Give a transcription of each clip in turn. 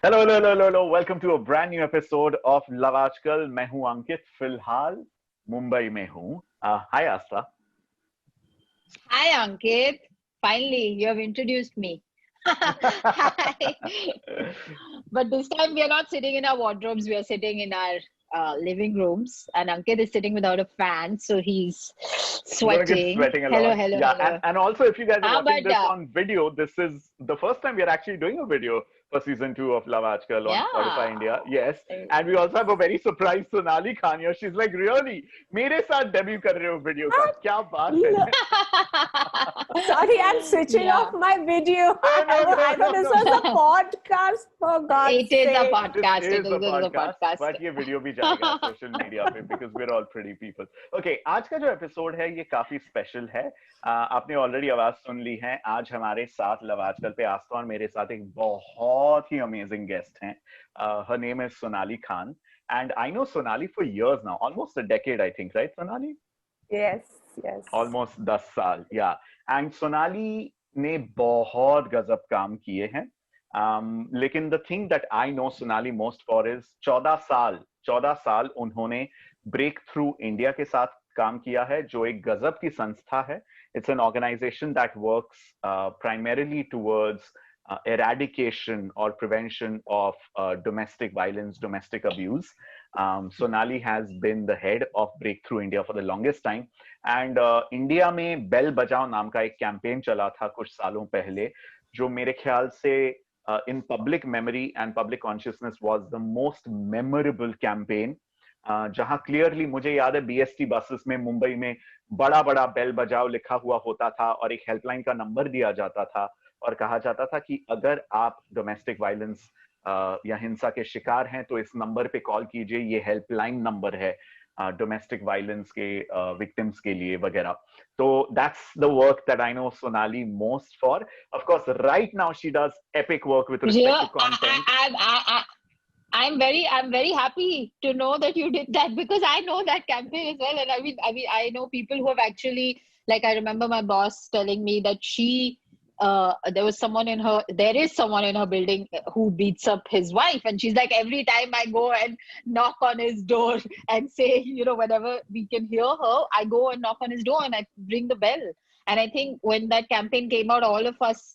Hello hello hello hello welcome to a brand new episode of love Aajkal. मैं हूं अंकित, फिलहाल मुंबई में हूं। हाय आस्था। Hi, Ankit. Finally, you have introduced me. Hi. But this time we are not sitting in our wardrobes, we are sitting in our living rooms. And Ankit is sitting without a fan, so he's I'm gonna get sweating. sweating a Hello, lot. hello, Yeah, and, hello. and also if you guys are watching But this on video, this is the first time we are actually doing a video for season 2 of Love Ajkal on Spotify yeah. India. Yes. And we also have a very surprised Sonali Khan here. She's like, really? मेरे साथ debut कर रहे हो video का? क्या बात है? No, sorry, I'm switching off Yeah. my video. Oh, no, no, I thought no, this no. was a podcast, for God's It is a sake. This podcast. It is a is a podcast, podcast. but ये video भी जाएगा social media पे because we're all pretty people. Okay, आज का जो episode है ये काफी स्पेशल है। आपने ऑलरेडी आवाज सुन ली है। आज हमारे साथ लव आजकल पे आस्था और मेरे साथ एक बहुत ही अमेजिंग गेस्ट हैं। Her name is Sonali Khan, and I know Sonali for years now, almost a decade, I think, right, Sonali? Yes, yes. Almost 10 साल, yeah. And Sonali ने बहुत गजब काम किए हैं। लेकिन the thing that I know Sonali most for is 14 साल उन्होंने ब्रेक थ्रू इंडिया के साथ काम किया है, जो एक गजब की संस्था है। It's an organization that works primarily towards eradication or prevention of domestic violence, domestic abuse. Sonali has been the head of Breakthrough India for the longest time. And India में बेल बजाओ नाम का एक कैंपेन चला था कुछ सालों पहले, जो मेरे ख्याल से in public memory and public consciousness was the most memorable campaign, जहां क्लियरली मुझे याद है बीएसटी बसेस में मुंबई में बड़ा बड़ा बेल बजाओ लिखा हुआ होता था और एक हेल्पलाइन का नंबर दिया जाता था और कहा जाता था कि अगर आप डोमेस्टिक वायलेंस या हिंसा के शिकार हैं तो इस नंबर पे कॉल कीजिए, ये हेल्पलाइन नंबर है डोमेस्टिक वायलेंस के विक्टिम्स के लिए वगैरह। तो that's the work that I know Sonali most for. Of course right now she does epic work with respect to content. I'm very happy to know that you did that because I know that campaign as well. And I know people who have actually, like, I remember my boss telling me that there is someone in her building who beats up his wife. And she's like, every time I go and knock on his door and say, whenever we can hear her, I go and knock on his door and I ring the bell. And I think when that campaign came out, all of us,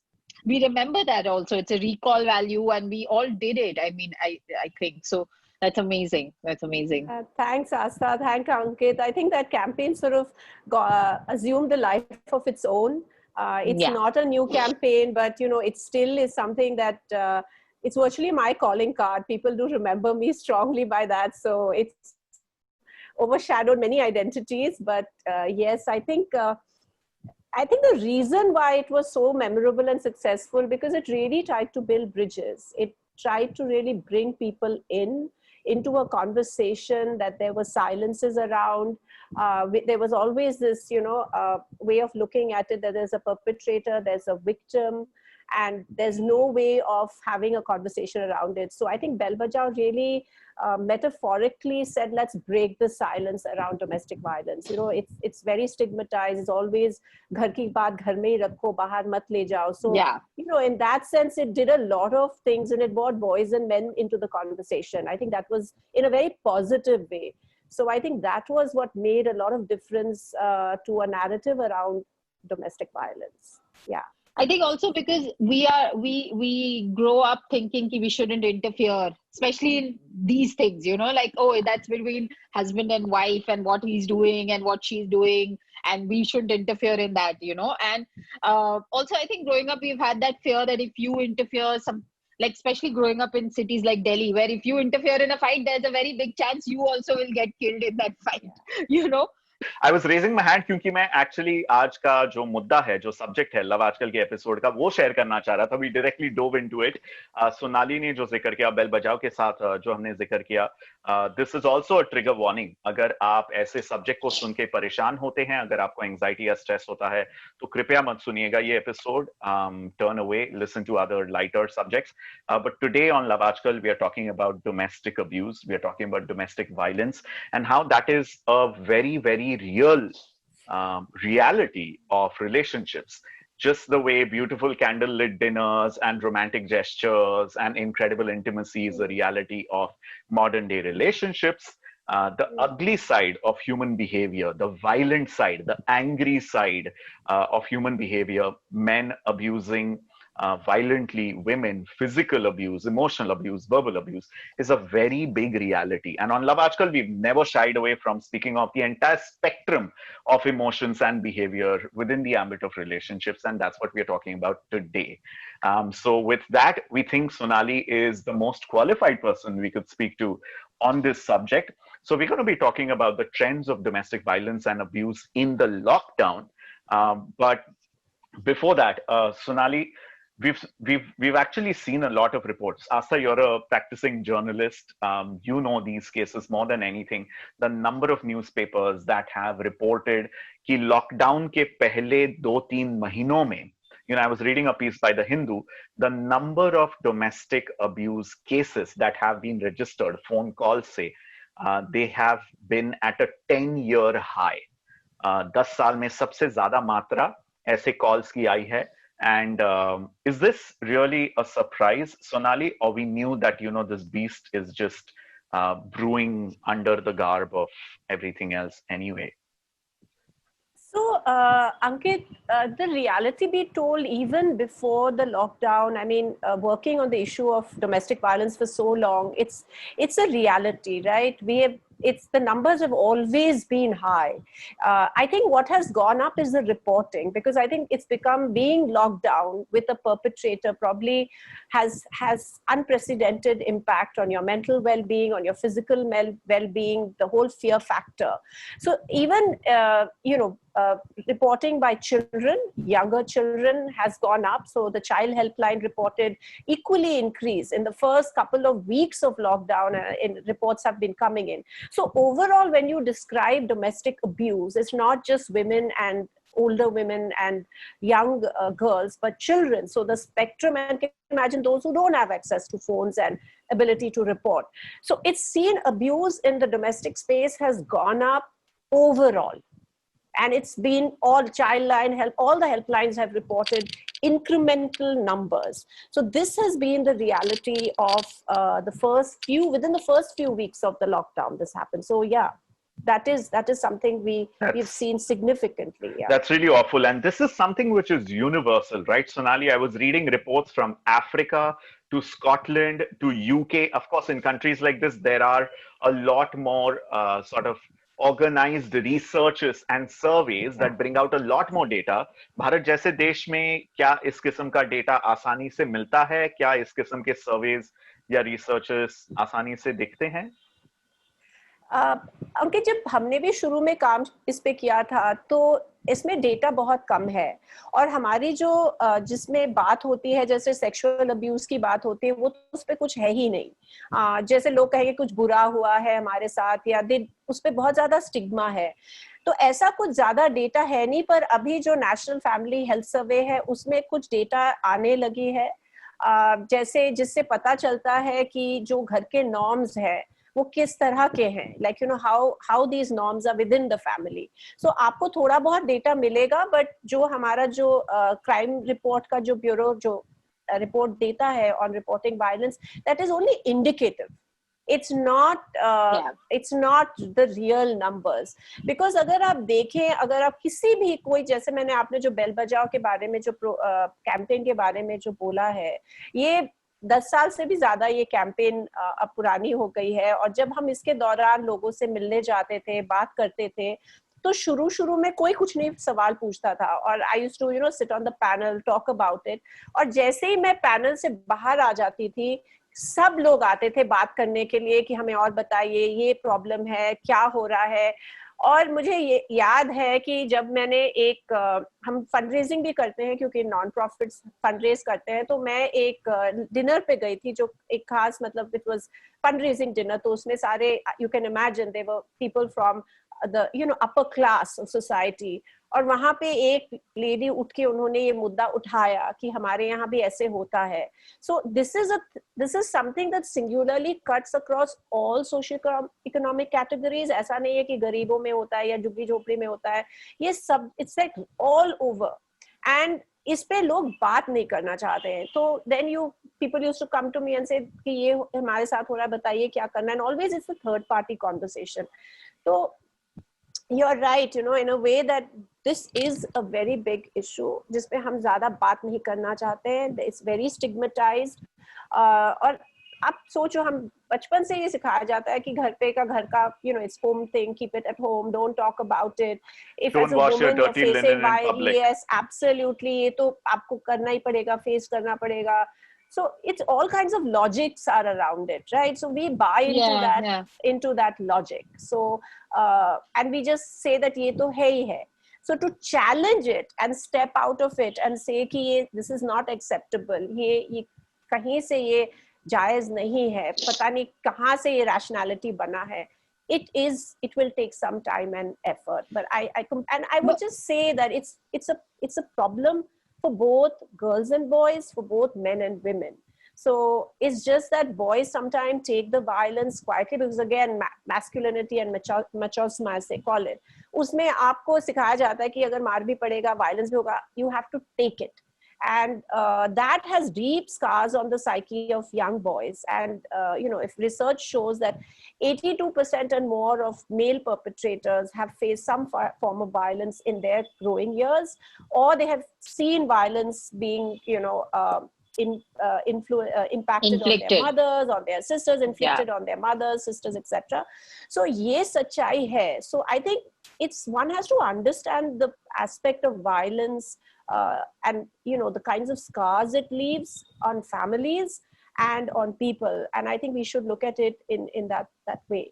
we remember that also. It's a recall value and we all did it. I mean, I think so. That's amazing. That's amazing. Thanks, Asta. Thank Ankit. I think that campaign sort of assumed a life of its own. It's Yeah. not a new campaign, but it still is something that it's virtually my calling card. People do remember me strongly by that. So it's overshadowed many identities. But yes, I think the reason why it was so memorable and successful, because it really tried to build bridges. It tried to really bring people into a conversation that there were silences around. There was always this, way of looking at it, that there's a perpetrator, there's a victim, and there's no way of having a conversation around it. So I think Bell Bajao really metaphorically said, let's break the silence around domestic violence. It's very stigmatized. It's always ghar ki baat ghar mein hi rakho, bahar mat le jao. So, Yeah. in that sense, it did a lot of things, and it brought boys and men into the conversation. I think that was in a very positive way. So I think that was what made a lot of difference to a narrative around domestic violence. Yeah. I think also because we grow up thinking we shouldn't interfere, especially in these things, like, oh, that's between husband and wife and what he's doing and what she's doing, and we shouldn't interfere in that, And also, I think growing up, we've had that fear that if you interfere, like especially growing up in cities like Delhi, where if you interfere in a fight, there's a very big chance you also will get killed in that fight, I was raising my hand क्योंकि मैं actually आज का जो मुद्दा है, जो subject है love आजकल के एपिसोड का, वो शेयर करना चाह रहा था। We directly dove into it. Sonali ने जो जिक्र किया बेल बजाओ के साथ, जो हमने जिक्र किया, this is also a trigger warning. अगर आप ऐसे सब्जेक्ट को सुन के परेशान होते हैं, अगर आपको एंग्जाइटी या स्ट्रेस होता है, तो कृपया मत सुनिएगा ये episode. Turn away, listen to other lighter subjects. But today on love Aajkal we are talking about domestic abuse, we are talking about domestic violence and how that is a very, very real reality of relationships. just the way beautiful candlelit dinners and romantic gestures and incredible intimacy is a reality of modern day relationships, the ugly side of human behavior, the violent side, the angry side of human behavior, men abusing violently women, physical abuse, emotional abuse, verbal abuse, is a very big reality. And on Love Ajkal, we've never shied away from speaking of the entire spectrum of emotions and behavior within the ambit of relationships. And that's what we're talking about today. So with that, we think Sonali is the most qualified person we could speak to on this subject. So we're going to be talking about the trends of domestic violence and abuse in the lockdown. But before that, Sonali, we've actually seen a lot of reports. Asta, you're a practicing journalist. You know these cases more than anything. The number of newspapers that have reported कि lockdown के पहले 2-3 महीनों में, I was reading a piece by the Hindu, the number of domestic abuse cases that have been registered, phone calls say, they have been at a 10-year high. 10 साल में सबसे ज्यादा मात्रा ऐसे calls की आई है. And is this really a surprise, Sonali, or we knew that, this beast is just brewing under the garb of everything else anyway? So, Ankit, the reality be told, even before the lockdown, I mean, working on the issue of domestic violence for so long, it's a reality, right? The numbers have always been high. I think what has gone up is the reporting, because I think it's become, being locked down with a perpetrator probably has unprecedented impact on your mental well-being, on your physical well-being, the whole fear factor. So even, reporting by children, younger children, has gone up. So the Child Helpline reported equally increase in the first couple of weeks of lockdown, and reports have been coming in. So overall, when you describe domestic abuse, it's not just women and older women and young girls, but children. So the spectrum, and can you imagine those who don't have access to phones and ability to report. So it's seen, abuse in the domestic space has gone up overall. And it's been all Childline Help, all the helplines have reported incremental numbers. So this has been the reality of within the first few weeks of the lockdown, this happened. So yeah, that is something we've seen significantly. Yeah. That's really awful. And this is something which is universal, right, Sonali? I was reading reports from Africa to Scotland to UK. Of course, in countries like this, there are a lot more sort of organized researches and surveys that bring out a lot more data. Bharat जैसे देश में क्या इस किस्म का data आसानी से मिलता है? क्या इस किस्म के सर्वेज या रिसर्चेस आसानी से दिखते हैं? अंकित, जब हमने भी शुरू में काम इस पे किया था, तो इसमें डेटा बहुत कम है, और हमारी जो जिसमें बात होती है, जैसे सेक्सुअल अब्यूज की बात होती है, वो तो उस पे कुछ है ही नहीं. जैसे लोग कहेंगे कुछ बुरा हुआ है हमारे साथ, या उस पे बहुत ज्यादा स्टिग्मा है, तो ऐसा कुछ ज्यादा डेटा है नहीं. पर अभी जो नेशनल फैमिली हेल्थ सर्वे है, उसमें कुछ डेटा आने लगी है, जैसे जिससे पता चलता है कि जो घर के नॉर्म्स है वो किस तरह के हैं, like how these norms are within the family. So आपको थोड़ा बहुत डेटा मिलेगा, बट जो हमारा जो क्राइम रिपोर्ट का जो ब्यूरो जो रिपोर्ट देता है on reporting violence, that is only indicative. It's not the real numbers. Because अगर आप देखें, अगर आप किसी भी कोई, जैसे मैंने आपने जो बेल बजाओ के बारे में, जो कैंपेन के बारे में जो बोला है, ये 10 साल से भी ज्यादा ये कैंपेन अब पुरानी हो गई है. और जब हम इसके दौरान लोगों से मिलने जाते थे, बात करते थे, तो शुरू में कोई कुछ नहीं सवाल पूछता था, और I used to sit on the panel, talk about it. और जैसे ही मैं पैनल से बाहर आ जाती थी, सब लोग आते थे बात करने के लिए कि हमें और बताइए, ये प्रॉब्लम है, क्या हो रहा है. और मुझे ये याद है कि जब मैंने हम फंड रेजिंग भी करते हैं, क्योंकि नॉन प्रॉफिट फंड रेज करते हैं, तो मैं एक डिनर पे गई थी, जो एक खास, मतलब it was fund raising dinner. तो उसमें सारे, you can imagine, they were people from the upper class of society. और वहां पे एक लेडी उठ के उन्होंने ये मुद्दा उठाया कि हमारे यहाँ भी ऐसे होता है. So this is something that singularly cuts across all socio economic categories. ऐसा नहीं है कि गरीबों में होता है या झुग्गी झोपड़ी में होता है, ये सब, it's like all over. And इस पे लोग बात नहीं करना चाहते हैं. तो then people used to come to me and say कि ये हमारे साथ हो रहा है, बताइए क्या करना है. And always it's a third party conversation. So you're right, in a way that this is a very big issue जिसपे हम ज़्यादा बात नहीं करना चाहते हैं. It's very stigmatized. और आप सोचो, हम बचपन से ये सिखाया जाता है कि घर का it's home thing, keep it at home, don't talk about it. If Don't as a wash your woman you're dirty facing linen in public. yes, absolutely, ये तो आपको करना ही पड़ेगा, face करना पड़ेगा. So it's all kinds of logics are around it, right? So we buy into that logic. So and we just say that ये तो है ही है. So to challenge it and step out of it and say कि this is not acceptable, ये कहीं से ये जायज नहीं है, पता नहीं कहाँ से ये rationality बना है. It will take some time and effort, but I would just say that it's a problem for both girls and boys, for both men and women. So it's just that boys sometimes take the violence quietly because again masculinity and machismo as they call it, उसमें आपको सिखाया जाता है कि अगर मार भी पड़ेगा, violence भी होगा, you have to take it. And that has deep scars on the psyche of young boys. And if research shows that 82% and more of male perpetrators have faced some form of violence in their growing years, or they have seen violence being impacted Inflicted on their mothers, on their sisters, inflicted on their mothers, sisters, etc. So ye sachai hai. So I think one has to understand the aspect of violence and the kinds of scars it leaves on families and on people, and I think we should look at it in that way.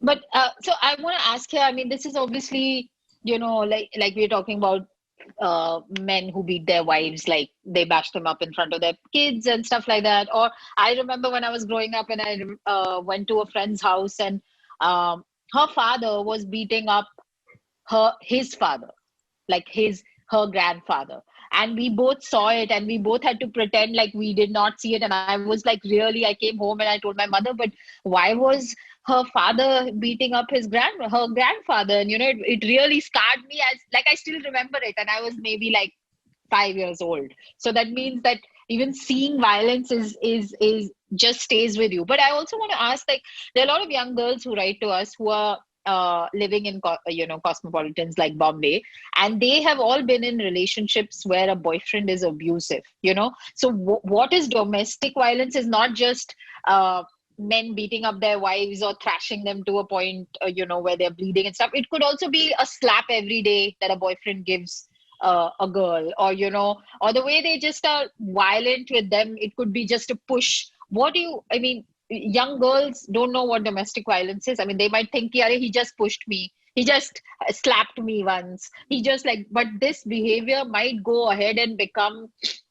But so I want to ask here, I mean, this is obviously like we're talking about men who beat their wives, like they bash them up in front of their kids and stuff like that. Or I remember when I was growing up and I went to a friend's house and her father was beating up his father, like her grandfather, and we both saw it and we both had to pretend like we did not see it. And I was like, really, I came home and I told my mother, but why was her father beating up her grandfather? And it really scarred me, as like I still remember it, and I was maybe like 5 years old. So that means that even seeing violence is just stays with you. But I also want to ask, like, there are a lot of young girls who write to us who are living in cosmopolitans like Bombay, and they have all been in relationships where a boyfriend is abusive. So what is domestic violence is not just men beating up their wives or thrashing them to a point where they're bleeding and stuff. It could also be a slap every day that a boyfriend gives a girl, or or the way they just are violent with them. It could be just a push. Young girls don't know what domestic violence is. I mean, they might think, yeah, he just pushed me, he just slapped me once, but this behavior might go ahead and become,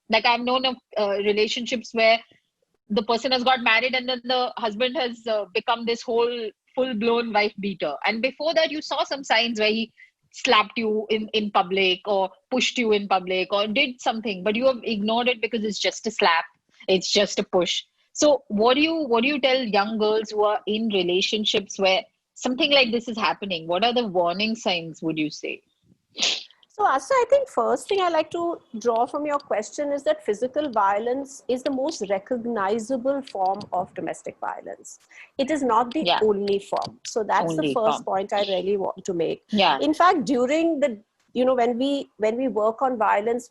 like, I've known of relationships where the person has got married and then the husband has become this whole full-blown wife beater. And before that, you saw some signs where he slapped you in public or pushed you in public or did something, but you have ignored it because it's just a slap, it's just a push. So what do you tell young girls who are in relationships where something like this is happening? What are the warning signs, would you say? So Asa, I think first thing I like to draw from your question is that physical violence is the most recognizable form of domestic violence. It is not the only form. So that's the first point I really want to make. Yeah. In fact, during the, when we work on violence,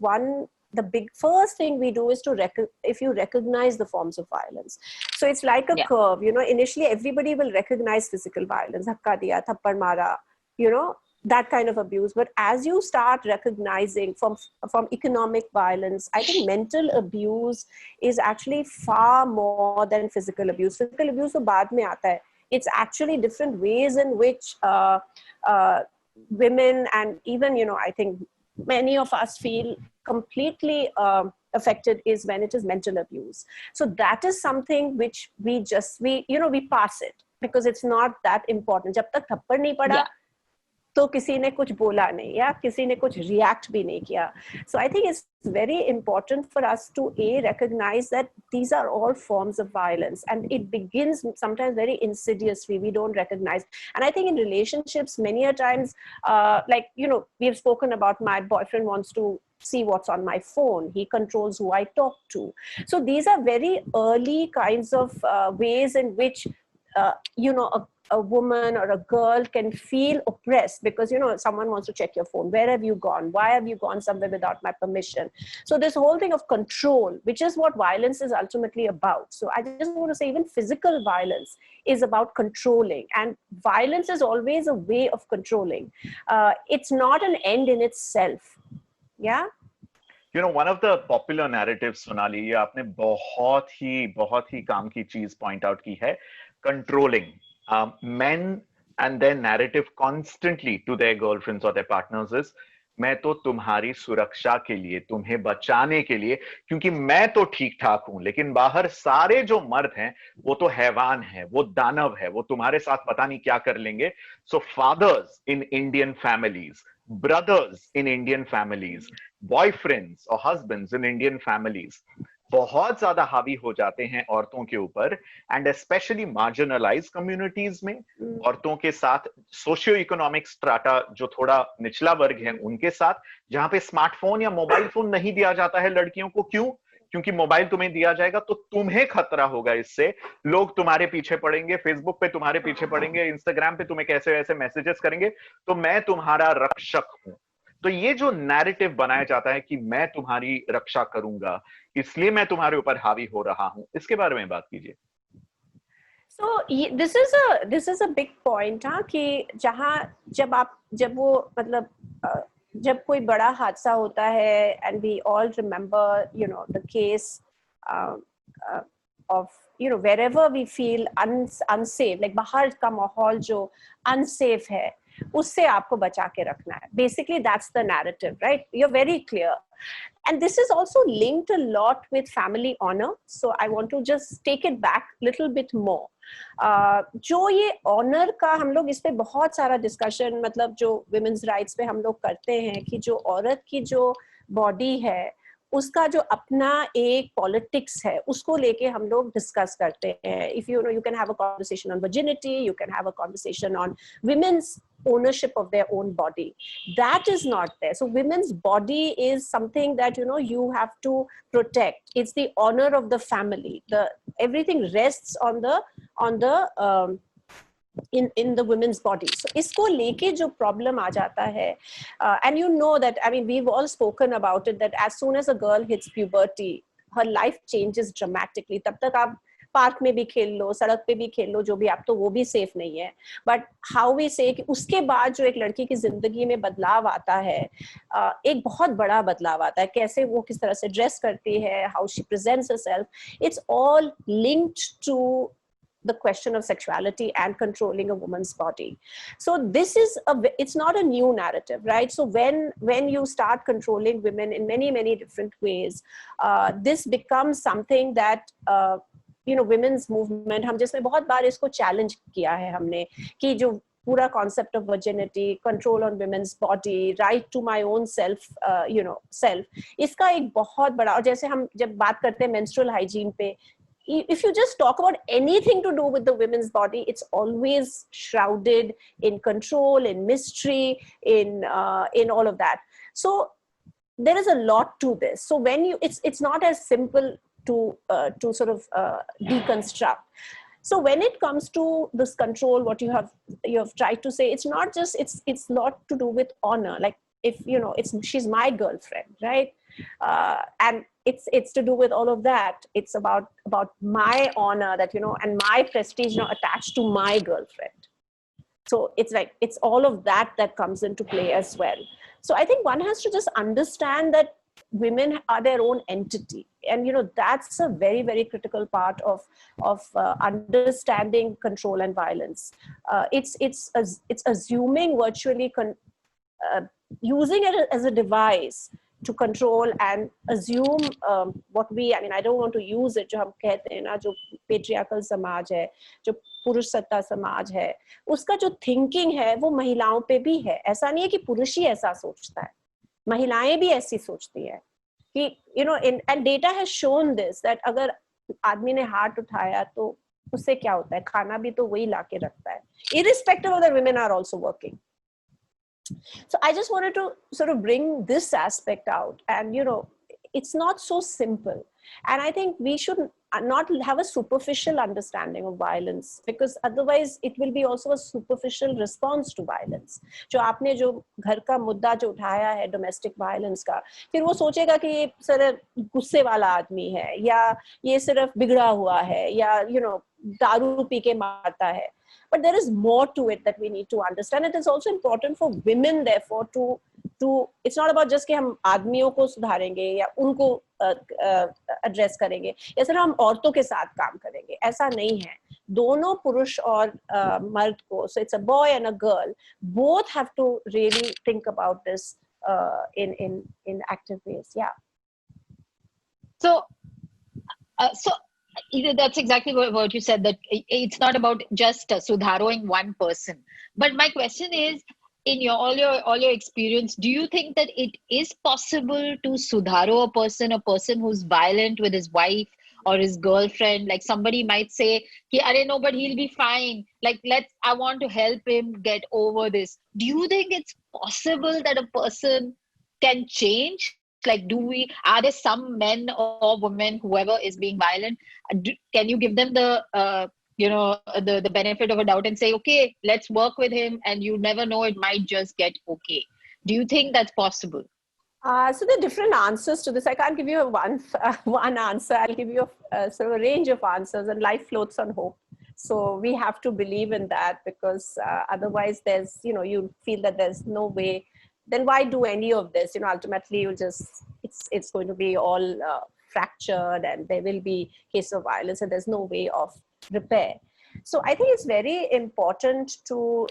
the first thing we do is if you recognize the forms of violence. So it's like a curve, initially everybody will recognize physical violence, dhakka diya, thappad mara, that kind of abuse. But as you start recognizing from economic violence, I think mental abuse is actually far more than physical abuse. Physical abuse to baad mein aata hai. It's actually different ways in which women and even, I think many of us feel completely affected is when it is mental abuse. So that is something which we pass it because it's not that important. Jab tak thappad nahi pada, तो किसी ने कुछ बोला नहीं या किसी ने कुछ रिएक्ट भी नहीं किया. So I think it's very important for us to recognize that these are all forms of violence, and it begins sometimes very insidiously. We don't recognize. And I think in relationships, many a times, like, we have spoken about my boyfriend wants to see what's on my phone. He controls who I talk to. So these are very early kinds of ways in which, a woman or a girl can feel oppressed because, someone wants to check your phone. Where have you gone? Why have you gone somewhere without my permission? So this whole thing of control, which is what violence is ultimately about. So I just want to say, even physical violence is about controlling, and violence is always a way of controlling. It's not an end in itself. Yeah. One of the popular narratives, Sonali, ये आपने बहुत ही काम की चीज point out की है, controlling. Men and their narrative constantly to their girlfriends or their partners is, मैं तो तुम्हारी सुरक्षा के लिए, तुम्हें बचाने के लिए, क्योंकि मैं तो ठीक ठाक हूं, लेकिन बाहर सारे जो मर्द हैं वो तो हैवान है, वो दानव है, वो तुम्हारे साथ पता नहीं क्या कर लेंगे. So fathers in Indian families, brothers in Indian families, boyfriends or husbands in Indian families बहुत ज्यादा हावी हो जाते हैं औरतों के ऊपर, एंड स्पेशली मार्जिनलाइज कम्युनिटीज में, औरतों के साथ सोशियो इकोनॉमिक स्ट्राटा जो थोड़ा निचला वर्ग है उनके साथ, जहां पे स्मार्टफोन या मोबाइल फोन नहीं दिया जाता है लड़कियों को. क्यों? क्योंकि मोबाइल तुम्हें दिया जाएगा तो तुम्हें खतरा होगा, इससे लोग तुम्हारे पीछे पड़ेंगे, फेसबुक पे तुम्हारे पीछे पड़ेंगे, इंस्टाग्राम पे तुम्हें कैसे वैसे मैसेजेस करेंगे, तो मैं तुम्हारा रक्षक हूं. तो ये जो नैरेटिव बनाया जाता है कि मैं तुम्हारी रक्षा करूंगा, इसलिए मैं तुम्हारे ऊपर हावी हो रहा हूं, इसके बारे में बात कीजिए. So this is a big point, हाँ, कि जब वो मतलब जब कोई बड़ा हादसा होता है, and we all remember, the case of, wherever we feel unsafe, like बाहर का माहौल जो unsafe है, उससे आपको बचा के रखना है. Basically, that's the narrative, right? You're very clear. And this is also linked a lot with family honor. So I want to just take it back a little bit more. जो ये honour का हम लोग इस पे बहुत सारा discussion, मतलब जो विमेन्स राइट्स पे हम लोग करते हैं कि जो औरत की जो बॉडी है उसका जो अपना एक पॉलिटिक्स है, उसको लेके हम लोग डिस्कस करते हैं. If you can have a conversation on virginity, you can have a conversation on women's ownership of their own body. That is not there. So women's body is something that you have to protect. It's the honor of the family. Everything rests on the in the women's body. So isko leke jo problem aa jata hai, and that, I mean, we've all spoken about it, that as soon as a girl hits puberty, her life changes dramatically. tab tak aap park में भी खेल लो, सड़क पे भी खेल लो, जो भी, आप तो वो भी सेफ नहीं है. बट हाउ वी से कि उसके बाद जो एक लड़की की जिंदगी में बदलाव आता है, एक बहुत बड़ा बदलाव आता है, कैसे वो किस तरह से ड्रेस करती है, how she presents herself, it's all linked to the question of sexuality and controlling a woman's body. So this is it's not a new narrative, right? So when you start controlling women in many different ways, this becomes something that women's movement, हम जिसमें बहुत बार इसको challenge किया है हमने, कि जो पूरा concept of virginity, control on women's body, right to my own self, self, इसका एक बहुत बड़ा, और जैसे हम जब बात करते हैं menstrual hygiene पे, if you just talk about anything to do with the women's body, it's always shrouded in control, in mystery, in all of that. So there is a lot to this. So when it's not as simple to sort of deconstruct. So when it comes to this control, what you have tried to say, it's not just, it's not to do with honor. Like, if she's my girlfriend, right? And it's to do with all of that. It's about my honor, that and my prestige attached to my girlfriend. So it's like, it's all of that comes into play as well. So I think one has to just understand that women are their own entity, and that's a very critical part of understanding control and violence. It's assuming virtually using it as a device to control and assume what we, I mean, I don't want to use it, जो हम कहते हैं ना, जो patriarchal समाज है, जो पुरुष सत्ता समाज है, उसका जो thinking है वो महिलाओं पे भी है. ऐसा नहीं है कि पुरुष ही ऐसा सोचता है, महिलाएं भी ऐसी सोचती है कि you know, and data has shown this, that अगर आदमी ने हाथ उठाया तो उससे क्या होता है, खाना भी तो वही लाके रखता है, irrespective of that women are also working. So I just wanted to sort of bring this aspect out, and you know, it's not so simple. And I think we should not have a superficial understanding of violence, because otherwise it will be also a superficial response to violence. जो आपने जो घर का मुद्दा जो उठाया है domestic violence का, फिर वो सोचेगा कि ये सिर्फ गुस्से वाला आदमी है, या ये सिर्फ बिगड़ा हुआ है, या you know, दारू पी के मारता है. But there is more to it that we need to understand. It is also important for women, therefore, to it's not about just कि हम आदमियों को सुधारेंगे या उनको एड्रेस करेंगे या सिर्फ हम औरतों के साथ काम करेंगे, ऐसा नहीं है. दोनों पुरुष और मर्द को, so it's a boy and a girl, both have to really think about this in active ways. Yeah. So that's exactly what you said, that it's not about just sudharoing one person. But my question is, in all your experience, do you think that it is possible to sudharo a person who's violent with his wife or his girlfriend? Like somebody might say, "Arey no, but he'll be fine. Like I want to help him get over this." Do you think it's possible that a person can change? Like, are there some men or women, whoever is being violent, can you give them the the benefit of a doubt and say, okay, let's work with him, and you never know, it might just get okay? Do you think that's possible? So there are different answers to this. I can't give you one answer. I'll give you sort of a range of answers, and life floats on hope. So we have to believe in that, because otherwise there's, you know, you feel that there's no way. Then why do any of this? You know, ultimately you just, it's going to be all fractured, and there will be case of violence, and there's no way of repair. So I think it's very important to,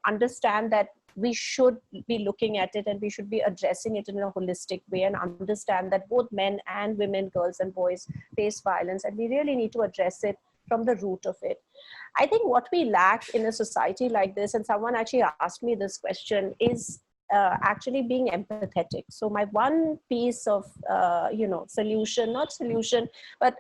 understand that we should be looking at it, and we should be addressing it in a holistic way, and understand that both men and women, girls and boys, face violence, and we really need to address it from the root of it. I think what we lack in a society like this, and someone actually asked me this question, is actually being empathetic. So my one piece of solution, not solution, but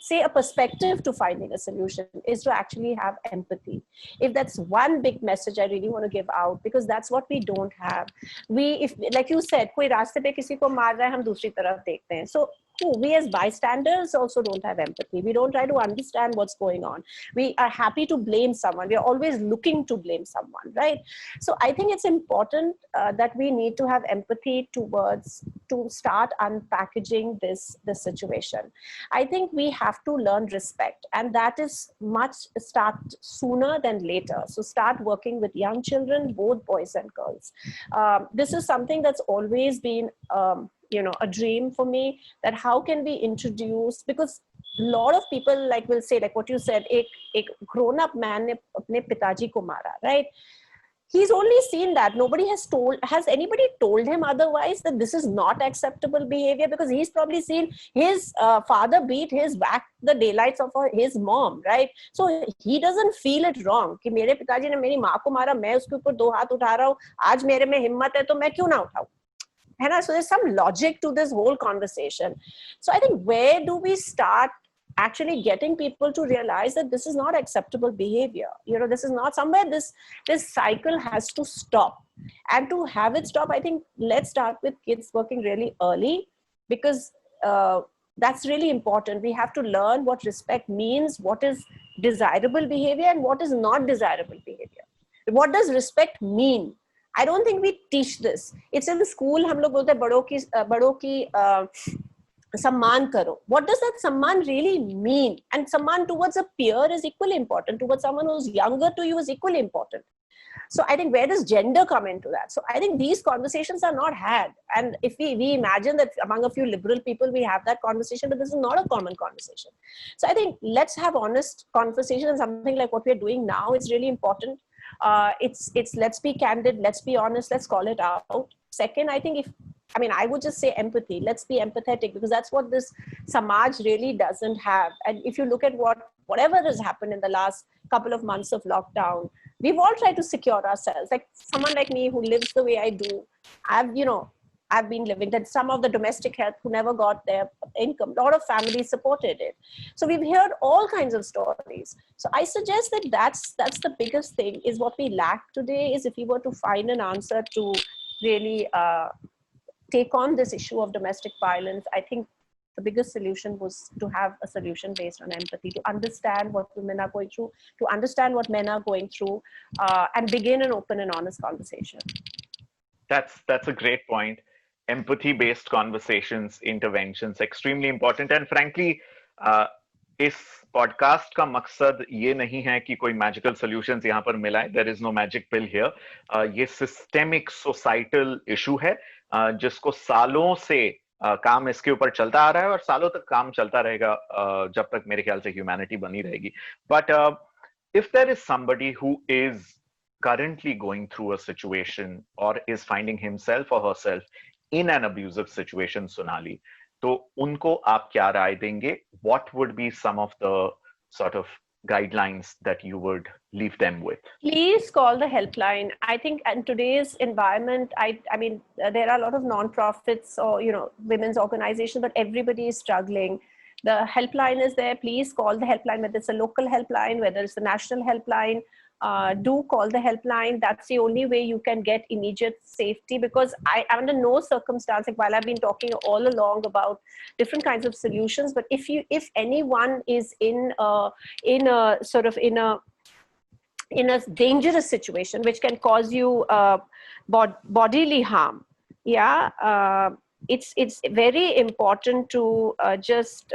say a perspective to finding a solution, is to actually have empathy. If that's one big message I really want to give out, because that's what we don't have. If like you said, कोई रास्ते पे किसी को मार रहा है, हम दूसरी तरफ देखते हैं. So we as bystanders also don't have empathy. We don't try to understand what's going on. We are happy to blame someone. We are always looking to blame someone, right? So I think it's important that we need to have empathy to start unpackaging this situation. I think we have to learn respect, and that is start sooner than later. So start working with young children, both boys and girls. This is something that's always been a dream for me, that how can we introduce, because a lot of people will say, like what you said, ek grown up man ne apne pitaji ko mara, right? He's only seen that. Has anybody told him otherwise, that this is not acceptable behavior? Because he's probably seen his father whack the daylights of his mom, right? So he doesn't feel it wrong कि मेरे पिताजी ने मेरी माँ को मारा, मैं उसके ऊपर 2 हाथ उठा रहा हूँ, आज मेरे में हिम्मत है तो मैं क्यों ना उठाऊं? So there's some logic to this whole conversation. So I think, where do we start actually getting people to realize that this is not acceptable behavior? This is not somewhere, this cycle has to stop. And to have it stop, I think let's start with kids working really early, because that's really important. We have to learn what respect means, what is desirable behavior and what is not desirable behavior. What does respect mean? I don't think we teach this. It's in school, हम लोग बोलते हैं बड़ों की सम्मान करो. What does that सम्मान really mean? And सम्मान towards a peer is equally important. Towards someone who's younger to you is equally important. So I think, where does gender come into that? So I think these conversations are not had. And if we imagine that among a few liberal people we have that conversation, but this is not a common conversation. So I think let's have honest conversation, and something like what we're doing now is really important. It's let's be candid, let's be honest, let's call it out. Second, I think if I mean, I would just say empathy. Let's be empathetic, because that's what this Samaj really doesn't have. And if you look at whatever has happened in the last couple of months of lockdown, we've all tried to secure ourselves. Like someone like me who lives the way I do, I've been living that. Some of the domestic help who never got their income, a lot of families supported it. So we've heard all kinds of stories. So I suggest that that's the biggest thing, is what we lack today, is if we were to find an answer to really take on this issue of domestic violence, I think the biggest solution was to have a solution based on empathy, to understand what women are going through, to understand what men are going through, and begin an open and honest conversation. That's a great point. Empathy-based conversations, interventions, extremely important. And frankly, इस podcast का मकसद ये नहीं है कि कोई magical solutions यहाँ पर मिलाए. There is no magic pill here. ये सिस्टेमिक सोसाइटल इशू है जिसको सालों से काम इसके ऊपर चलता आ रहा है और सालों तक काम चलता रहेगा जब तक मेरे ख्याल से ह्यूमैनिटी बनी रहेगी. But if there is somebody who is currently going through a situation or is finding himself or herself in an abusive situation, Sonali, तो उनको आप क्या राय देंगे? What would be some of the sort of guidelines that you would leave them with? Please call the helpline. I think in today's environment, I mean, there are a lot of non-profits or, women's organizations, but everybody is struggling. The helpline is there. Please call the helpline, whether it's a local helpline, whether it's a national helpline. Do call the helpline. That's the only way you can get immediate safety, because I under no circumstance, like while I've been talking all along about different kinds of solutions, but if anyone is in a dangerous situation which can cause you bodily harm, it's very important to just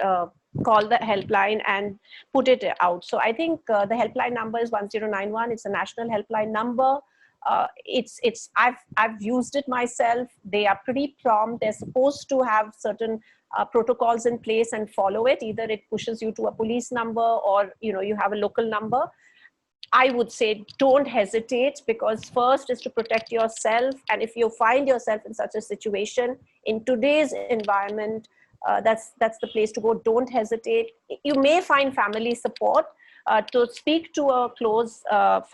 call the helpline and put it out. So I think the helpline number is 1091. It's a national helpline number. I've used it myself. They are pretty prompt. They're supposed to have certain protocols in place and follow it. Either it pushes you to a police number or you have a local number. I would say don't hesitate, because first is to protect yourself. And if you find yourself in such a situation in today's environment, that's the place to go. Don't hesitate. You may find family support. To speak to a close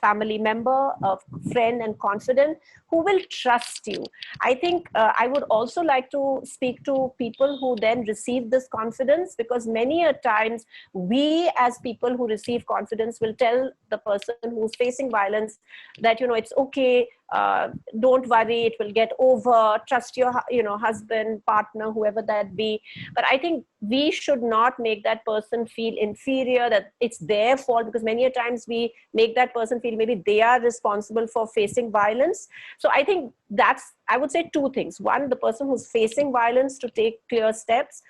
family member, a friend and confidant who will trust you. I think I would also like to speak to people who then receive this confidence, because many a times we as people who receive confidence will tell the person who's facing violence that, it's okay, don't worry, it will get over, trust your husband, partner, whoever that be. But I think we should not make that person feel inferior, that it's their fault, because many a times we make that person feel maybe they are responsible for facing violence. So I think I would say two things. One, the person who's facing violence to take clear steps.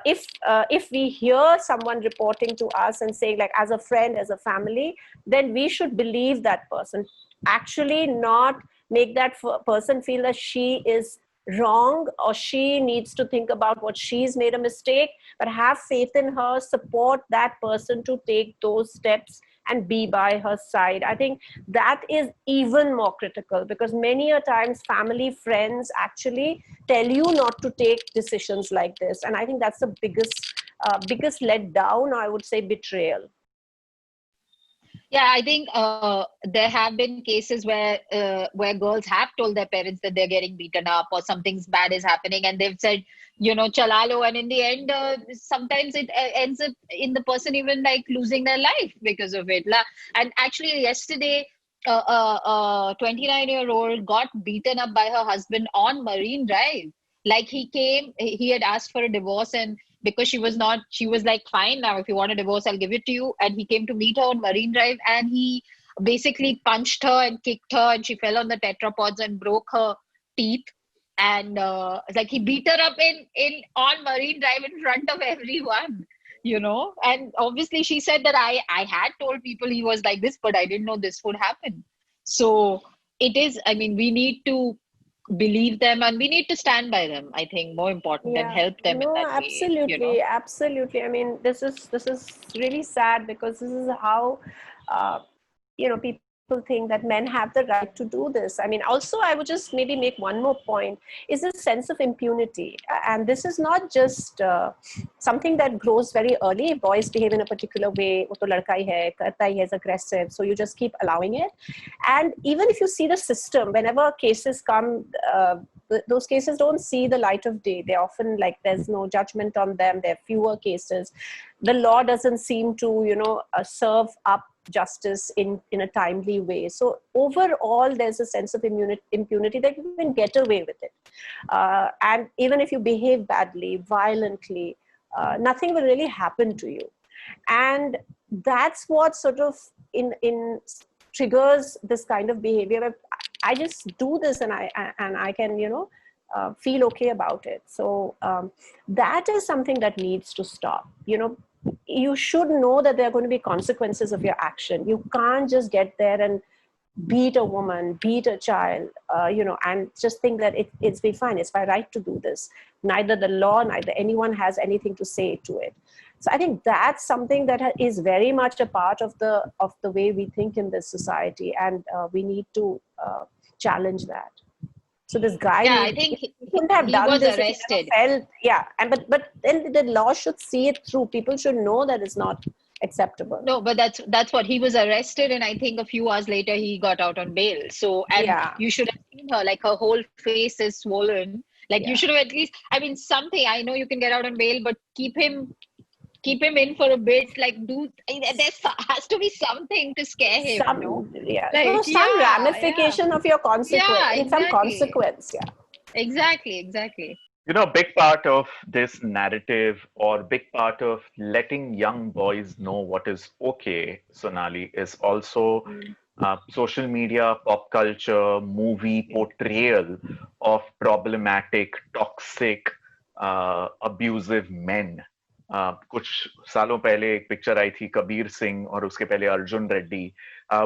If we hear someone reporting to us and saying, like, as a friend, as a family, then we should believe that person. Actually not make that person feel that she is wrong or she needs to think about what she's made a mistake, but have faith in her, support that person to take those steps and be by her side. I think that is even more critical, because many a times family, friends actually tell you not to take decisions like this. And I think that's the biggest letdown, I would say betrayal. Yeah, I think there have been cases where girls have told their parents that they're getting beaten up or something bad is happening, and they've said, chalalo, and in the end, sometimes it ends up in the person even like losing their life because of it. And actually, yesterday, a 29-year-old got beaten up by her husband on Marine Drive. Like he had asked for a divorce, and because she was like, fine, now if you want a divorce, I'll give it to you. And he came to meet her on Marine Drive, and he basically punched her and kicked her, and she fell on the tetrapods and broke her teeth. And like he beat her up on Marine Drive in front of everyone, And obviously she said that I had told people he was like this, but I didn't know this would happen. So it is, we need to believe them and we need to stand by them, I think, more important, and help them in that absolutely way, absolutely. This is really sad, because this is how people people think that men have the right to do this. I mean, also, I would just maybe make one more point, is this sense of impunity. And this is not just something that grows very early. Boys behave in a particular way, "Wo to ladka hi hai, karta hi hai," is aggressive, so you just keep allowing it. And even if you see the system, whenever cases come, those cases don't see the light of day. They're often like, there's no judgment on them. There are fewer cases. The law doesn't seem to, serve up justice in a timely way. So overall, there's a sense of impunity that you can get away with it. And even if you behave badly, violently, nothing will really happen to you. And that's what sort of in triggers this kind of behavior. I just do this and I can, feel okay about it. So that is something that needs to stop. You should know that there are going to be consequences of your action. You can't just get there and beat a woman, beat a child, and just think that it's be fine. It's my right to do this. Neither the law, neither anyone has anything to say to it. So I think that's something that is very much a part of the way we think in this society, and we need to challenge that. So this guy, I think he couldn't have done was this arrested. If he never felt, and but then the law should see it through. People should know that it's not acceptable. No, but that's what he was arrested, and I think a few hours later he got out on bail. So, and you should have seen her, like her whole face is swollen. Like you should have at least, I mean, something. I know you can get out on bail, but keep him in for a bit. Like, there has to be something to scare him. Like, some ramification of your consequence, some consequence. Exactly. Big part of this narrative, or big part of letting young boys know what is okay, Sonali, is also social media, pop culture, movie portrayal of problematic, toxic, abusive men. कुछ सालों पहले एक picture आई थी कबीर सिंह और उसके पहले Arjun Reddy,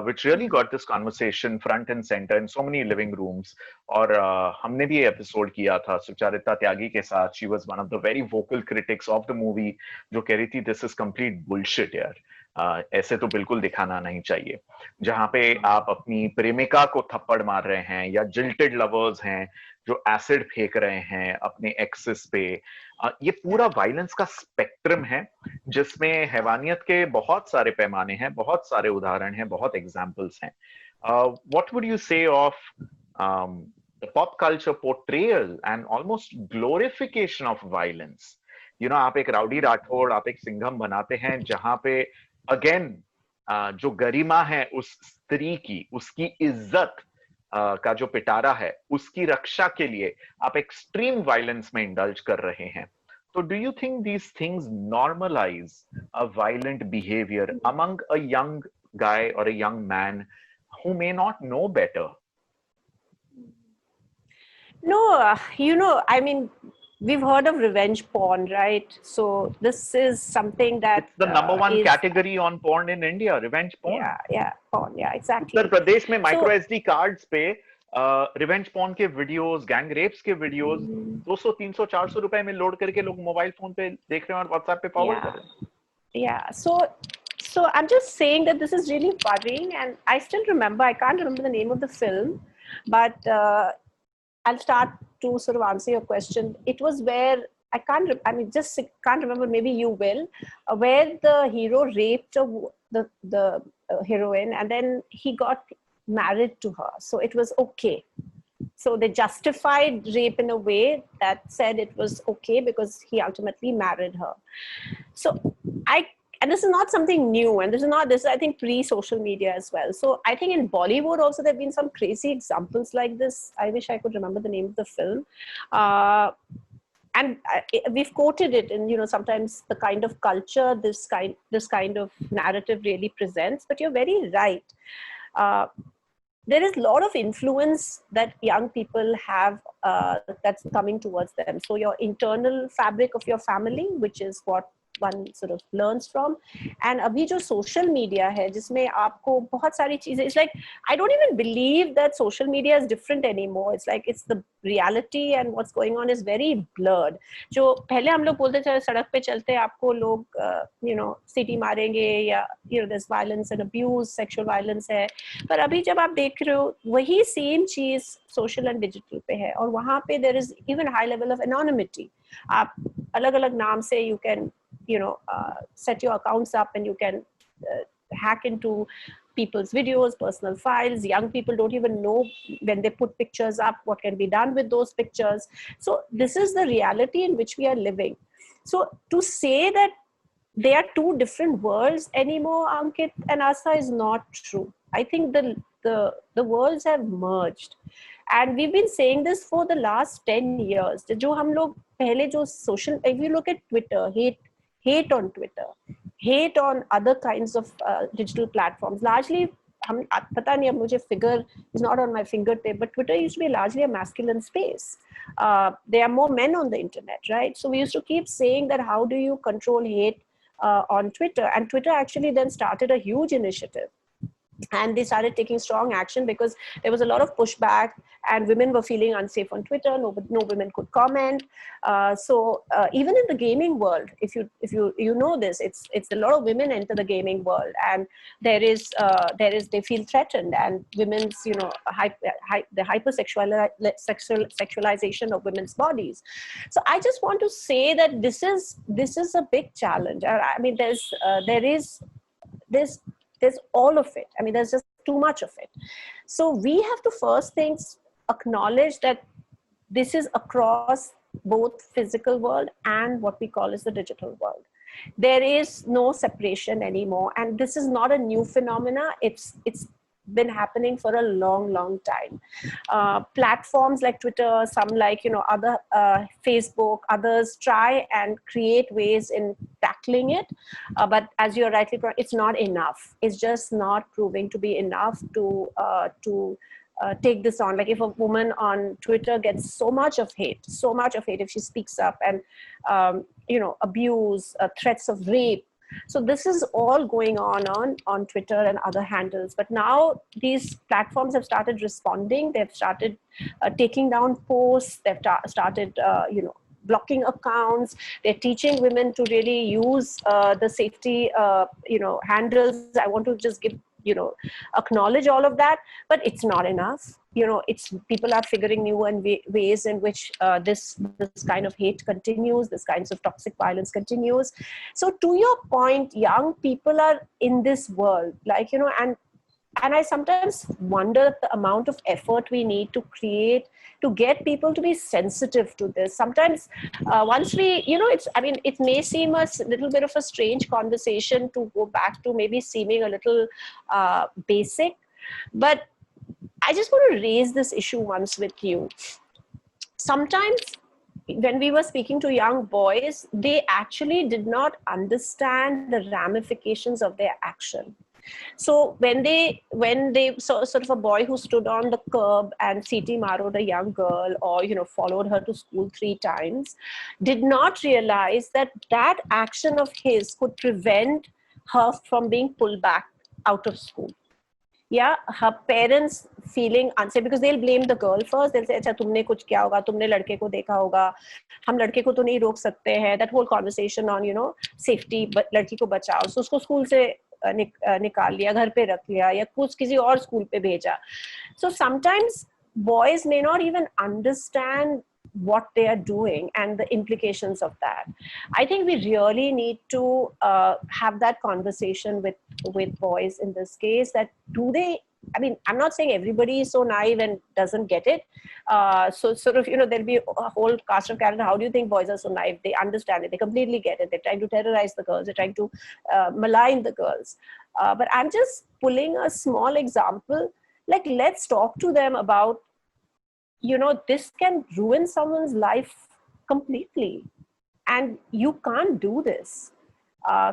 which really got this conversation front and center in so many living rooms. और हमने भी एपिसोड किया था सुचरिता त्यागी के साथ. She was one of the very vocal critics of the movie, जो कह रही थी this is complete bullshit यार, ऐसे तो बिल्कुल दिखाना नहीं चाहिए. जहां पे आप अपनी प्रेमिका को थप्पड़ मार रहे हैं, या जिल्टेड लवर्स हैं जो एसिड फेंक रहे हैं अपने एक्सेस पे, ये पूरा वायलेंस का स्पेक्ट्रम है जिसमें हैवानियत के बहुत सारे पैमाने हैं, बहुत सारे उदाहरण हैं, बहुत एग्जाम्पल्स हैं. व्हाट वुड यू से of the pop culture portrayal and almost glorification of violence? आप एक राउडी राठौड़, आप एक सिंघम बनाते हैं जहां पे अगेन जो गरिमा है उस स्त्री की, उसकी इज्जत का जो पिटारा है, उसकी रक्षा के लिए आप एक्सट्रीम वायलेंस में इंडल्ज कर रहे हैं. तो do you think these things normalise a violent behaviour among a young guy or a young man who may not know better? No, I mean, we've heard of revenge porn, right? So this is something that it's the number one category on porn in India, revenge porn. Porn, exactly. Uttar Pradesh में micro SD cards पे revenge porn के videos, gang wraps के videos 200, 300, 400 रुपए में load करके लोग mobile phone पे देख रहे हैं और व्हाट्सएप पे फॉरवर्ड कर रहे हैं. So I'm just saying that this is really worrying, and I still remember, I can't remember the name of the film, but I'll start to sort of answer your question. It was where just can't remember, maybe you will, where the hero raped the heroine, and then he got married to her. So it was okay. So they justified rape in a way that said it was okay because he ultimately married her. So and this is not something new, and this is I think pre-social media as well. So I think in Bollywood also there have been some crazy examples like this. I wish I could remember the name of the film. And we've quoted it, and sometimes the kind of culture this kind of narrative really presents. But you're very right. There is a lot of influence that young people have that's coming towards them. So your internal fabric of your family, which is what one sort of learns from. And अभी जो social media है जिसमें आपको बहुत सारी चीजें, it's like I don't even believe that social media is different anymore. It's like it's the reality and what's going on is very blurred. जो पहले हम लोग बोलते थे सड़क पे चलते आपको लोग you know सीटी मारेंगे या you know there's violence and abuse, sexual violence है, पर अभी जब आप देख रहे हो वही सेम चीज social and digital पे है, और वहाँ पे there is even high level of anonymity. आप अलग अलग नाम से you can you know set your accounts up and you can hack into people's videos, personal files. Young people don't even know when they put pictures up what can be done with those pictures. So this is the reality in which we are living. So to say that they are two different worlds anymore, Ankit and Asa, is not true. I think the worlds have merged. And we've been saying this for the last 10 years. जो हम लोग पहले जो social, if you look at Twitter, hate on Twitter, hate on other kinds of digital platforms. Largely, हम पता नहीं अब मुझे figure is not on my fingertip, but Twitter used to be largely a masculine space. There are more men on the internet, right? So we used to keep saying that how do you control hate on Twitter? And Twitter actually then started a huge initiative. And they started taking strong action because there was a lot of pushback and women were feeling unsafe on Twitter. No women could comment. So even in the gaming world, if you know this, it's a lot of women enter the gaming world, and they feel threatened, and women's the hypersexualization of women's bodies. So I just want to say that this is a big challenge. I mean, there's all of it. I mean, there's just too much of it. So we have to first things acknowledge that this is across both physical world and what we call as the digital world. There is no separation anymore. And this is not a new phenomena. It's been happening for a long time. Platforms like Twitter, some like other Facebook, others try and create ways in tackling it, but as you're rightly pointing, it's not enough. It's just not proving to be enough to take this on. Like if a woman on Twitter gets so much of hate if she speaks up, and abuse, threats of rape. So this is all going on Twitter and other handles. But now these platforms have started responding. They've started taking down posts. They've started, blocking accounts. They're teaching women to really use the safety, handles. I want to just acknowledge all of that, but it's not enough. People are figuring new ways in which this kind of hate continues, this kinds of toxic violence continues. So to your point, young people are in this world, and I sometimes wonder the amount of effort we need to create to get people to be sensitive to this. Sometimes once we, it may seem a little bit of a strange conversation to go back to, maybe seeming a little basic, but I just want to raise this issue once with you. Sometimes when we were speaking to young boys, they actually did not understand the ramifications of their action. So when they saw sort of a boy who stood on the curb and CT maroed a young girl, or followed her to school 3 times, did not realize that action of his could prevent her from being pulled back out of school. Yeah, her parents feeling unsafe, because they'll blame the girl first. They'll say, "अच्छा तुमने कुछ किया होगा, तुमने लड़के को देखा होगा, हम लड़के को तो नहीं रोक सकते हैं." That whole conversation on safety, लड़की को बचाओ. So उसको स्कूल से निकाल लिया, घर पे रख लिया, या कुछ किसी और स्कूल पे भेजा. So sometimes boys may not even understand what they are doing and the implications of that. I think we really need to have that conversation with boys in this case. That I'm not saying everybody is so naive and doesn't get it. So sort of, there'll be a whole cast of characters. How do you think boys are so naive? They understand it. They completely get it. They're trying to terrorize the girls. They're trying to malign the girls. But I'm just pulling a small example. Like, let's talk to them about, this can ruin someone's life completely. And you can't do this.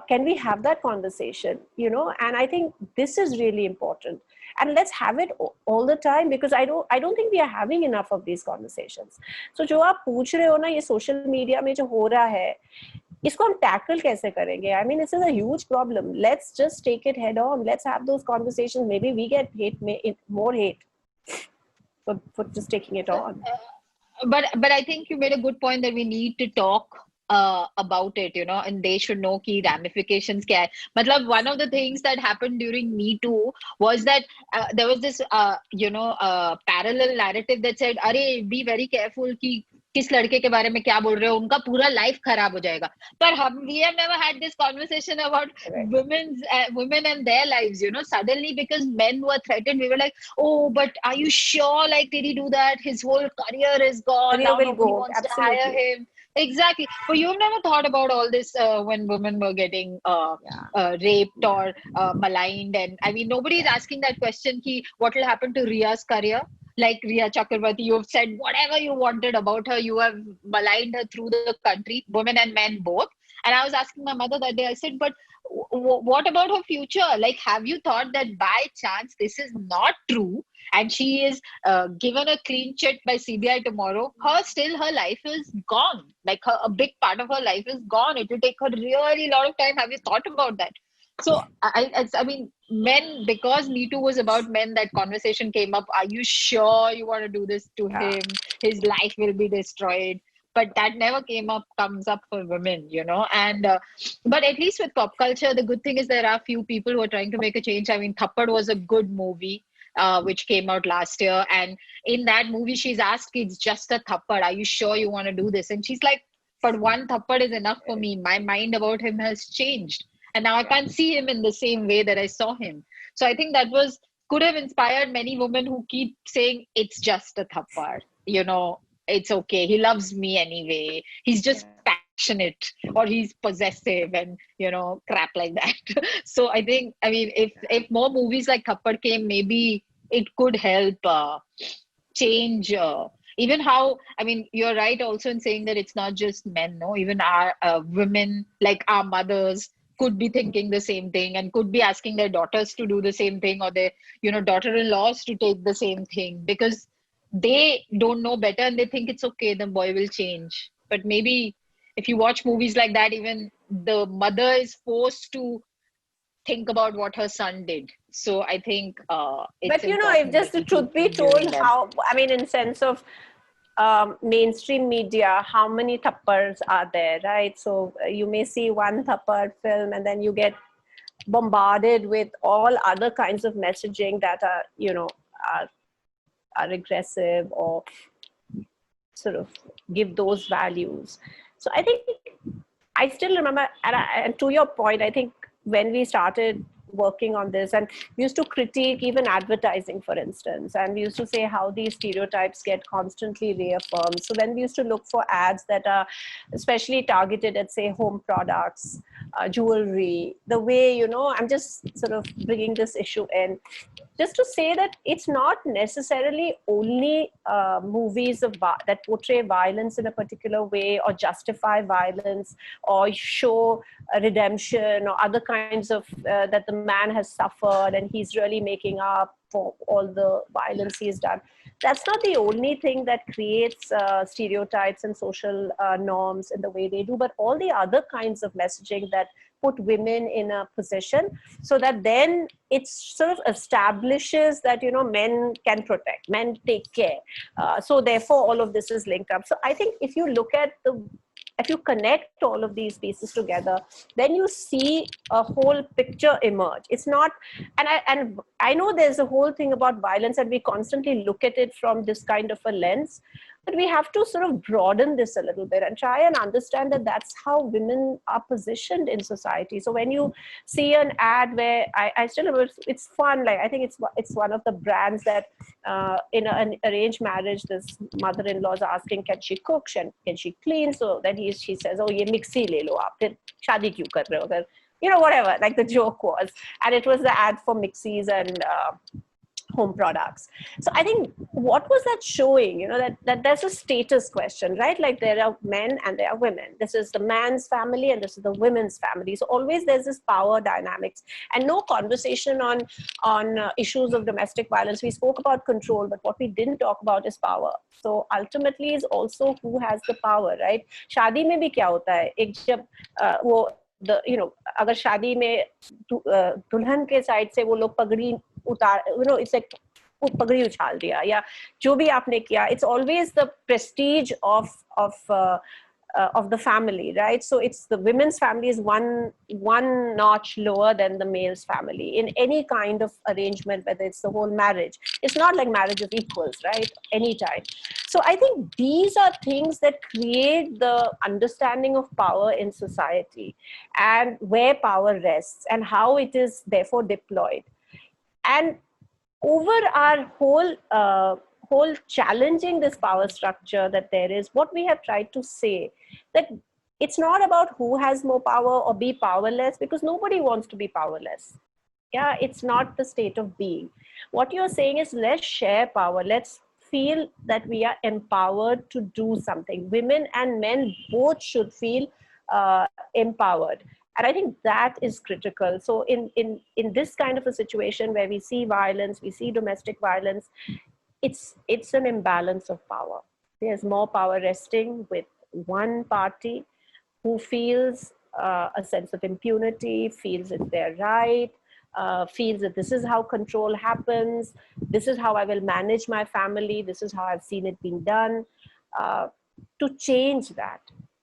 Can we have that conversation? And I think this is really important. And let's have it all the time, because I don't think we are having enough of these conversations. So जो आप पूछ रहे हो ना, ये social media में जो हो रहा है, इसको हम tackle कैसे करेंगे? I mean, this is a huge problem. Let's just take it head on. Let's have those conversations. Maybe we get more hate for just taking it on. But I think you made a good point that we need to talk about it, you know, and they should know ki ramifications kya hai. Matlab, one of the things that happened during Me Too was that there was this parallel narrative that said, "Arey, be very careful ki किस लड़के के बारे में क्या बोल रहे हो, उनका पूरा लाइफ खराब हो जाएगा." पर हम we have never had this conversation about women and their lives, you know. Suddenly, because men were threatened, we were like, "Oh, but are you sure? Like, did he do that? His whole career is gone. Career Now will nobody go. wants Absolutely. to hire him." Exactly. But you've never thought about all this when women were getting raped or maligned, and I mean, nobody is asking that question. Ki, what will happen to Ria's career? Like Rhea Chakrabarti, you've said whatever you wanted about her. You have maligned her through the country, women and men both. And I was asking my mother that day, I said, but what about her future? Like, have you thought that by chance this is not true and she is given a clean chit by CBI tomorrow, her life is gone. Like, a big part of her life is gone. It will take her really lot of time. Have you thought about that? So I mean, men, because Me Too was about men, that conversation came up. Are you sure you want to do this to him? His life will be destroyed. But that never comes up for women, you know. And but at least with pop culture, the good thing is there are few people who are trying to make a change. I mean, Thappad was a good movie, which came out last year. And in that movie, she's asked, "It's just a thappad. Are you sure you want to do this?" And she's like, "But one thappad is enough for me. My mind about him has changed. And now I can't see him in the same way that I saw him." So I think that could have inspired many women who keep saying, "It's just a thappad. You know, it's okay. He loves me anyway. He's just passionate, or he's possessive," and, you know, crap like that. So I think, I mean, if more movies like Thappad came, maybe it could help change even how, I mean, you're right also in saying that it's not just men, no, even our women, like our mothers, could be thinking the same thing and could be asking their daughters to do the same thing, or their, you know, daughter-in-laws to take the same thing, because they don't know better and they think it's okay, the boy will change. But maybe if you watch movies like that, even the mother is forced to think about what her son did. So I think it's but you know, if just the truth be told, how, I mean, in sense of mainstream media, how many thappads are there, right? So you may see one thappad film and then you get bombarded with all other kinds of messaging that are, you know, are aggressive or sort of give those values. So I think I still remember, and to your point, I think when we started working on this, and we used to critique even advertising, for instance, and we used to say how these stereotypes get constantly reaffirmed. So when we used to look for ads that are especially targeted at, say, home products, jewelry, the way, you know, I'm just sort of bringing this issue in just to say that it's not necessarily only movies that portray violence in a particular way or justify violence or show redemption or other kinds of that the man has suffered and he's really making up for all the violence he's done. That's not the only thing that creates stereotypes and social norms in the way they do, but all the other kinds of messaging that put women in a position so that then it sort of establishes that, you know, men can protect, men take care. So therefore, all of this is linked up. So I think if you look at if you connect all of these pieces together, then you see a whole picture emerge. It's not, and I know there's a whole thing about violence and we constantly look at it from this kind of a lens, but we have to sort of broaden this a little bit and try and understand that that's how women are positioned in society. So when you see an ad where I still remember, it's fun, like I think it's one of the brands that in an arranged marriage, this mother-in-law is asking, can she cook, can she clean? So then she says, oh, ye mixi le lo aap, phir shaadi kyun kar rahe ho? You know, whatever, like the joke was. And it was the ad for mixies and home products. So I think what was that showing, you know, that there's a status question, right? Like there are men and there are women. This is the man's family and this is the women's family. So always there's this power dynamics, and no conversation on issues of domestic violence. We spoke about control, but what we didn't talk about is power. So ultimately is also who has the power, right? शादी में भी क्या होता है, एक जब वो you know, अगर शादी में दुल्हन के साइड से वो लोग पगड़ी उतार, you know, it's like पगड़ी उछाल दिया या जो भी आपने किया, it's always the prestige of the family, right? So it's the women's family is one notch lower than the male's family in any kind of arrangement, whether it's the whole marriage. It's not like marriage of equals, right? Anytime. So I think these are things that create the understanding of power in society and where power rests and how it is therefore deployed. And over our whole challenging this power structure that there is, what we have tried to say, that it's not about who has more power or be powerless, because nobody wants to be powerless. Yeah, it's not the state of being. What you're saying is, let's share power. Let's feel that we are empowered to do something. Women and men both should feel empowered. And I think that is critical. So in this kind of a situation where we see violence, we see domestic violence, it's an imbalance of power. There's more power resting with one party who feels a sense of impunity, feels it's their right, feels that this is how control happens, this is how I will manage my family, this is how I've seen it being done. To change that,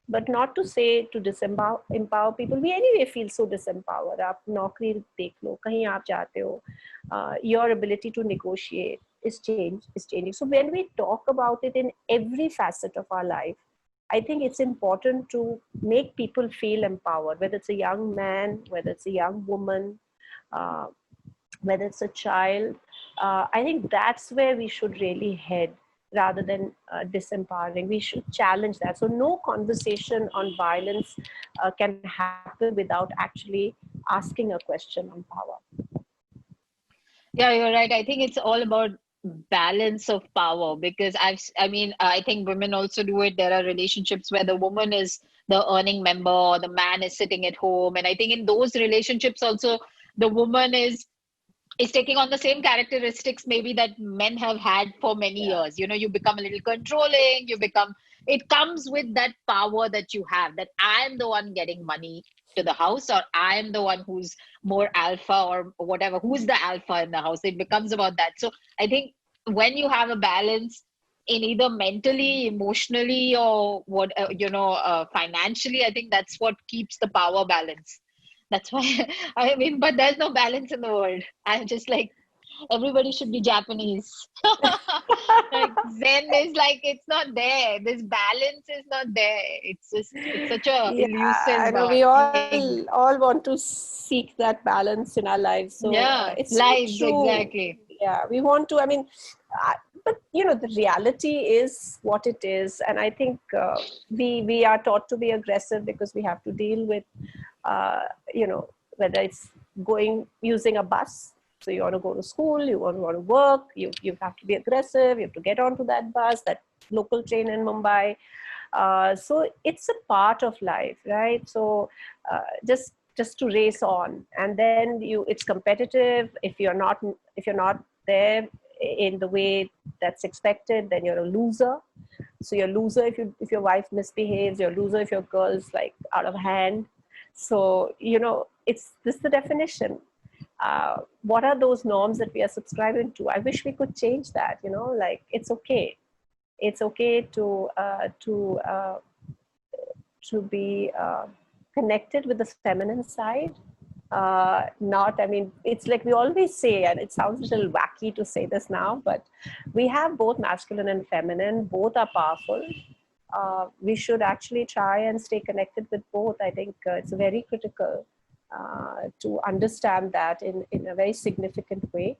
but not to say to empower people. We anyway feel so disempowered. आप नौकरी देख लो, कहीं आप जाते हो, your ability to negotiate is changing. So when we talk about it in every facet of our life, I think it's important to make people feel empowered, whether it's a young man, whether it's a young woman, whether it's a child. I think that's where we should really head, rather than disempowering. We should challenge that. So no conversation on violence can happen without actually asking a question on power. Yeah, you're right. I think it's all about balance of power, because I think women also do it. There are relationships where the woman is the earning member or the man is sitting at home. And I think in those relationships also, the woman is taking on the same characteristics maybe that men have had for many years. You know, you become a little controlling, it comes with that power that you have, that I am the one getting money to the house, or I am the one who's more alpha or whatever, who's the alpha in the house. It becomes about that. So I think when you have a balance in either mentally, emotionally, or financially, I think that's what keeps the power balance. That's why, I mean, but there's no balance in the world. I'm just like, everybody should be Japanese. Like Zen is like, it's not there. This balance is not there. It's such a elusive I know we all want to seek that balance in our lives. So it's lives, true. Exactly. Yeah, we want to, I mean, but you know, the reality is what it is. And I think we are taught to be aggressive because we have to deal with, you know, whether it's using a bus. So you want to go to school, you want to work, you have to be aggressive, you have to get onto that bus, that local train in Mumbai. So it's a part of life, right? So just to race on, and then it's competitive. If you're not there in the way that's expected, then you're a loser. So you're a loser if your wife misbehaves, you're a loser if your girl's like out of hand. So, you know, this is the definition. What are those norms that we are subscribing to? I wish we could change that, you know, like it's okay. It's okay to be connected with the feminine side. I mean, it's like we always say, and it sounds a little wacky to say this now, but we have both masculine and feminine, both are powerful. We should actually try and stay connected with both. I think it's very critical to understand that in a very significant way.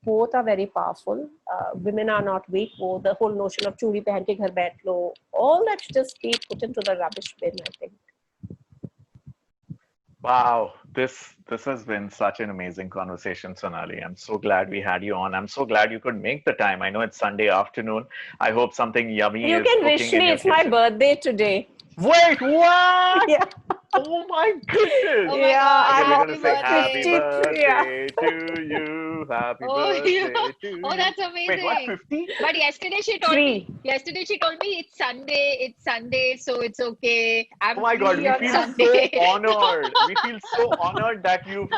Both are very powerful. Women are not weak. The whole notion of churi pehan ke ghar baith lo, all that should just be put into the rubbish bin, I think. Wow, this has been such an amazing conversation, Sonali. I'm so glad we had you on. I'm so glad you could make the time. I know it's Sunday afternoon. I hope something yummy You is can wish cooking in me. your It's my kitchen. birthday today. Wait, what? Yeah. Oh my goodness. Oh my Yeah, gosh, Okay, I'm we're on gonna say happy 52. Yeah. birthday to you. Happy Oh, yeah. birthday to Oh, you. that's Wait, what? amazing. 50? But yesterday she told me, 3. it's Sunday, so it's okay. Oh I'm my God, free we on feel so Sunday. honored. We feel so honored that you've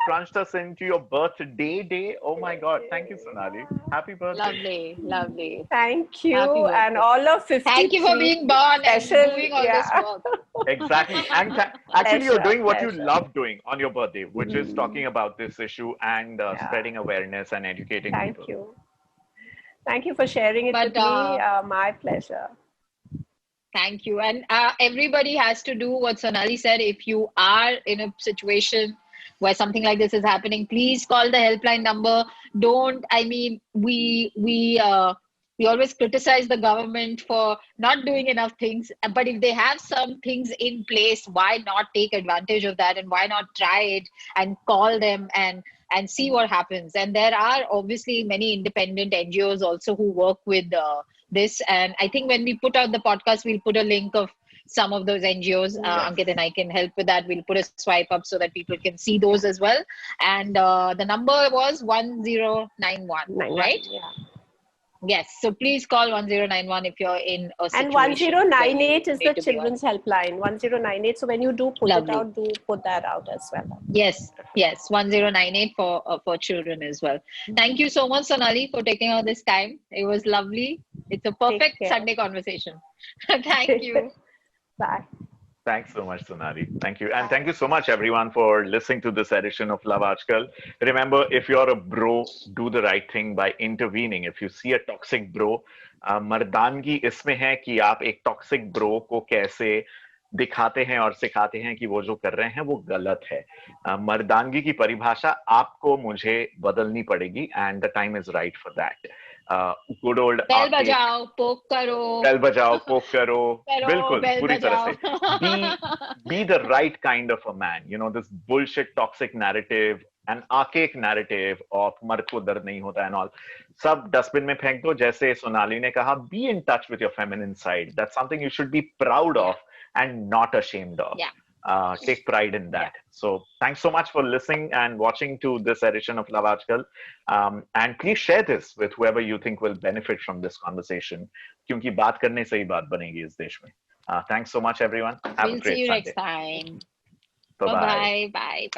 scrunched us into your birthday day. Oh my God, thank you, Sonali. Happy birthday. Lovely, lovely. Thank Happy you. And birthday. all of Thank you for 53 being born and special. doing all this Yeah. work. Exactly. And actually, you're Pleasure. doing what you Pleasure. love doing on your birthday, which is Mm, talking about this issue and yeah. spreading awareness and educating Thank people. you. Thank you for sharing it But with me. My pleasure. thank you. And everybody has to do what Sonali said. If you are in a situation where something like this is happening, please call the helpline number. Don't, I mean, we always criticize the government for not doing enough things. But if they have some things in place, why not take advantage of that, and why not try it and call them and see what happens? And there are obviously many independent NGOs also who work with this. And I think when we put out the podcast, we'll put a link of some of those NGOs. Yes. Ankit and I can help with that. We'll put a swipe up so that people can see those as well. And the number was 1091, right? Yeah. Yes. So please call 1091 if you're in a situation. And 1098 is where you the need to be on. children's helpline. 1098. So when you do put Lovely. it out, do put that out as well. Yes, 1098 for children as well. Thank you so much, Sonali, for taking all this time. It was lovely. It's a perfect care. Sunday conversation. Thank you. Bye. Thanks so much, Sonali. Thank you. And thank you so much, everyone, for listening to this edition of Love Aajkal. Remember, if you're a bro, do the right thing by intervening. If you see a toxic bro, मर्दानगी इसमें है कि आप एक toxic bro को कैसे दिखाते हैं और सिखाते हैं कि वो जो कर रहे हैं वो गलत है. मर्दानगी की परिभाषा आपको मुझे बदलनी पड़ेगी, and the time is right for that. Good old bell बजाओ, पोक करो. बेल बजाओ, पोक करो. बिल्कुल, पूरी तरह से. Be the right kind of a man. You know, this bullshit toxic narrative, an archaic narrative of मर्द को दर्द नहीं होता and all. सब डस्टबिन में फेंक दो. जैसे सोनाली ने कहा, be in touch with your feminine side. That's something you should be proud of and not ashamed of. Yeah. Take pride in that. So thanks so much for listening and watching to this edition of Love Aajkal. And please share this with whoever you think will benefit from this conversation. क्योंकि बात करने से ही बात बनेगी इस देश में. Thanks so much, everyone. Have We'll a great see you Sunday. next time. Bye-bye. Bye. Bye.